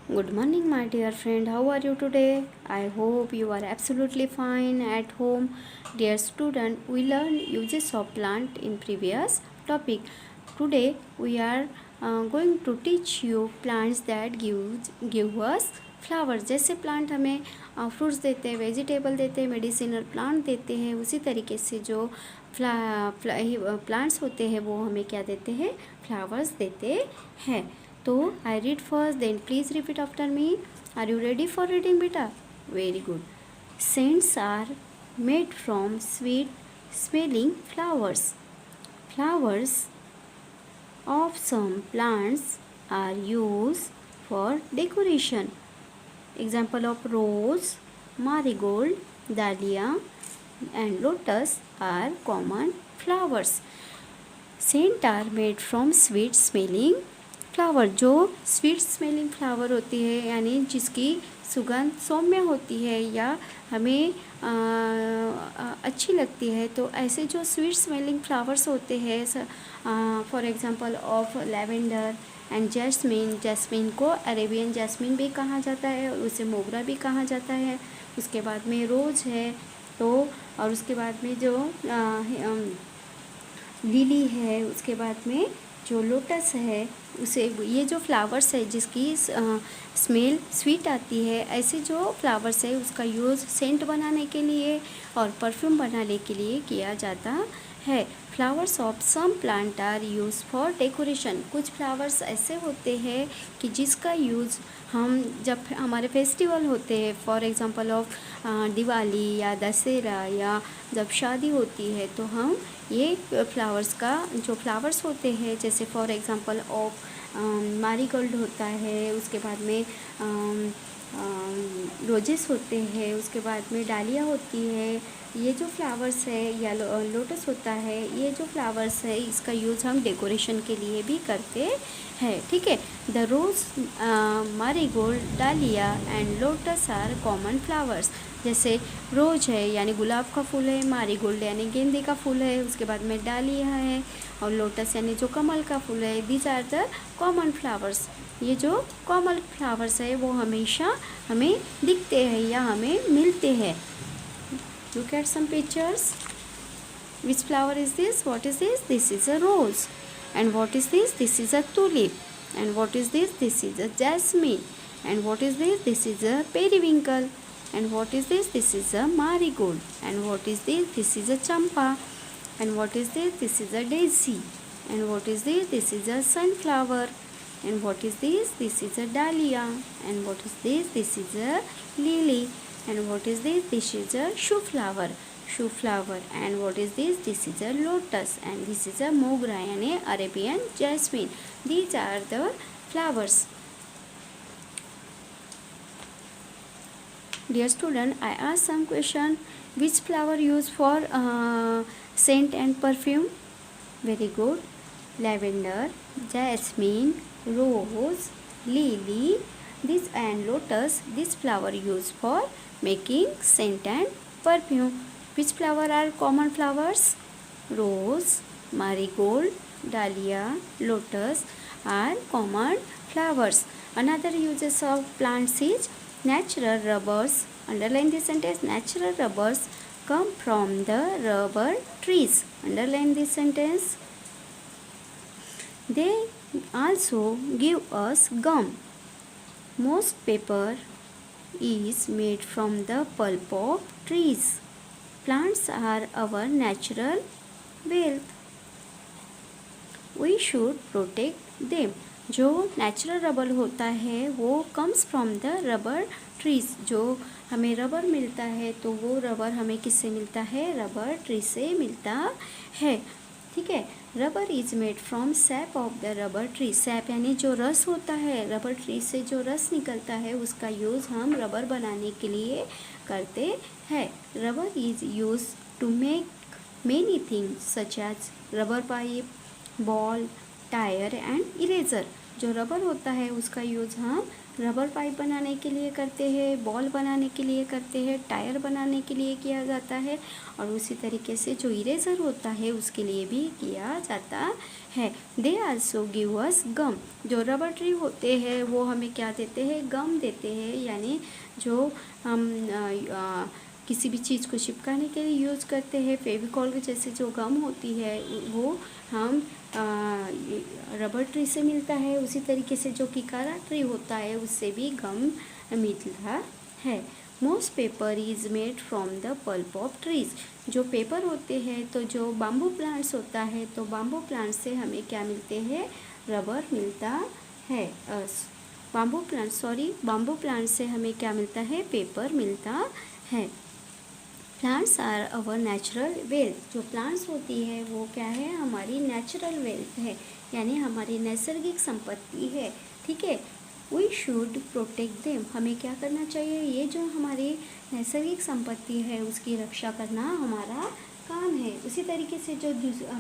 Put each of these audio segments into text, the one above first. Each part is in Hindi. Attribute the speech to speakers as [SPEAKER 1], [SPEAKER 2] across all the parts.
[SPEAKER 1] Good morning, my dear friend. How are you today? I hope you are absolutely fine at home. Dear student, we learned uses of plant in previous topic. Today we are going to teach you plants that give us flowers. जैसे प्लांट हमें फ्रूट्स देते हैं, वेजिटेबल देते हैं, मेडिसिनल प्लांट देते हैं, उसी तरीके से जो प्लांट्स होते हैं वो हमें क्या देते हैं, फ्लावर्स देते हैं. तो I read first, then please repeat after me. Are you ready for reading बेटा? Very good. Scents are made from sweet smelling flowers. Flowers of some plants are used for decoration. Example of rose, marigold, dahlia and lotus are common flowers. Scent are made from sweet smelling flower. जो स्वीट स्मेलिंग फ्लावर होती है यानी जिसकी सुगंध सौम्य होती है या हमें अच्छी लगती है, तो ऐसे जो स्वीट स्मेलिंग फ्लावर्स होते हैं, for example of lavender and jasmine. Jasmine को अरेबियन जैस्मिन भी कहा जाता है और उसे मोगरा भी कहा जाता है. उसके बाद में रोज है, तो और उसके बाद में जो लिली है, उसके बाद में जो लोटस है, उसे ये जो फ्लावर्स है जिसकी स्मेल स्वीट आती है, ऐसे जो फ्लावर्स है उसका यूज़ सेंट बनाने के लिए और परफ्यूम बनाने के लिए किया जाता है. Flowers of some plant are use for decoration. कुछ फ्लावर्स ऐसे होते हैं कि जिसका यूज़ हम जब हमारे फेस्टिवल होते हैं, फॉर एग्जांपल ऑफ दिवाली या दशहरा या जब शादी होती है, तो हम ये फ्लावर्स का जो फ्लावर्स होते हैं, जैसे फॉर एग्जांपल ऑफ मारीगोल्ड होता है, उसके बाद में रोजेस होते हैं, उसके बाद में डालिया होती है. ये जो फ्लावर्स है या लोटस होता है, ये जो फ्लावर्स है इसका यूज़ हम डेकोरेशन के लिए भी करते हैं. ठीक है. The rose, marigold, dahlia and lotus are common flowers. जैसे रोज है यानी गुलाब का फूल है, मारीगोल्ड यानी गेंदे का फूल है, उसके बाद में डालिया है और लोटस यानी जो कमल का फूल है. These are the common flowers. ये जो कॉमन फ्लावर्स है वो हमेशा हमें दिखते हैं या हमें मिलते हैं. Look at some pictures. Which flower is this? What is this? This is a rose. And what is this? This is a tulip. And what is this? This is a jasmine. And what is this? This is a periwinkle. And what is this? This is a marigold. And what is this? This is a champa. And what is this? This is a daisy. And what is this? This is a sunflower. And what is this? This is a dahlia. And what is this? This is a lily. And what is this? This is a shoe flower. And what is this? This is a lotus. And this is a mogra यानी Arabian jasmine. These are the flowers. Dear student, I ask some question. Which flower used for scent and perfume? Very good. Lavender, jasmine, rose, lily, this and lotus. This flower used for making scent and perfume. Which flower are common flowers? Rose, marigold, dahlia, lotus are common flowers. Another uses of plants is natural rubbers. Underline this sentence. Natural rubbers come from the rubber trees. Underline this sentence. They also give us gum. Most paper is made from the pulp of trees. Plants are our natural wealth. We should protect them. जो नेचुरल रबर होता है वो comes from the rubber trees. जो हमें रबर मिलता है तो वो रबर हमें किससे मिलता है? रबर ट्री से मिलता है. ठीक है. Rubber is made from SAP of the rubber tree. SAP यानी जो रस होता है, रबर ट्री से जो रस निकलता है उसका यूज़ हम रबर बनाने के लिए करते हैं. Rubber is use to make many things such as rubber pipe, ball, tyre and eraser. जो रबर होता है उसका यूज़ हम रबर पाइप बनाने के लिए करते हैं, बॉल बनाने के लिए करते हैं, टायर बनाने के लिए किया जाता है, और उसी तरीके से जो इरेज़र होता है उसके लिए भी किया जाता है। दे आल्सो गिव अस गम। जो रबर ट्री होते हैं वो हमें क्या देते हैं, गम देते हैं, यानी जो हम किसी भी चीज़ को चिपकाने के लिए यूज़ करते हैं। फेविकॉल के जैसे जो गम होती है वो हम रबर ट्री से मिलता है। उसी तरीके से जो किकारा ट्री होता है उससे भी गम मिलता है। Most paper is made from the pulp of trees. जो पेपर होते हैं, तो जो बाम्बू प्लांट्स होता है, तो बाम्बू प्लांट से हमें क्या मिलते हैं, रबर मिलता है। बाम्बू प्लांट से हमें क्या मिलता है, पेपर मिलता है। Plants are our natural wealth. जो प्लांट्स होती है वो क्या है, हमारी नेचुरल वेल्थ है, यानी हमारी नैसर्गिक संपत्ति है। ठीक है, वी शुड प्रोटेक्ट देम। हमें क्या करना चाहिए, ये जो हमारी नैसर्गिक संपत्ति है उसकी रक्षा करना हमारा काम है। उसी तरीके से जो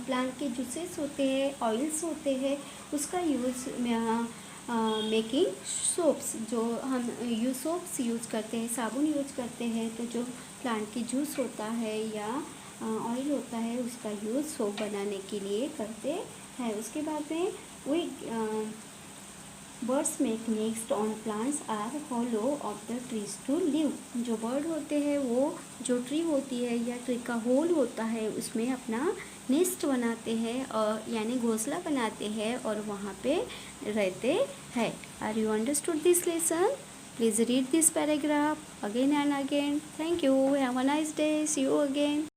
[SPEAKER 1] प्लांट के जूसेस होते हैं, ऑयल्स होते हैं, उसका यूज़ मेकिंग सोप्स, जो हम सोप्स यूज़ करते हैं, साबुन यूज़ करते हैं, तो जो प्लांट की जूस होता है या ऑयल होता है उसका यूज़ सोप बनाने के लिए करते हैं। उसके बाद में we birds make nest on plants are hollow of the trees to live. जो बर्ड होते हैं वो जो ट्री होती है या ट्री का होल होता है उसमें अपना नेस्ट बनाते हैं, और यानी घोंसला बनाते हैं और वहाँ पे रहते हैं। Are you understood this lesson? Please read this paragraph again and again. Thank you. Have a nice day. See you again.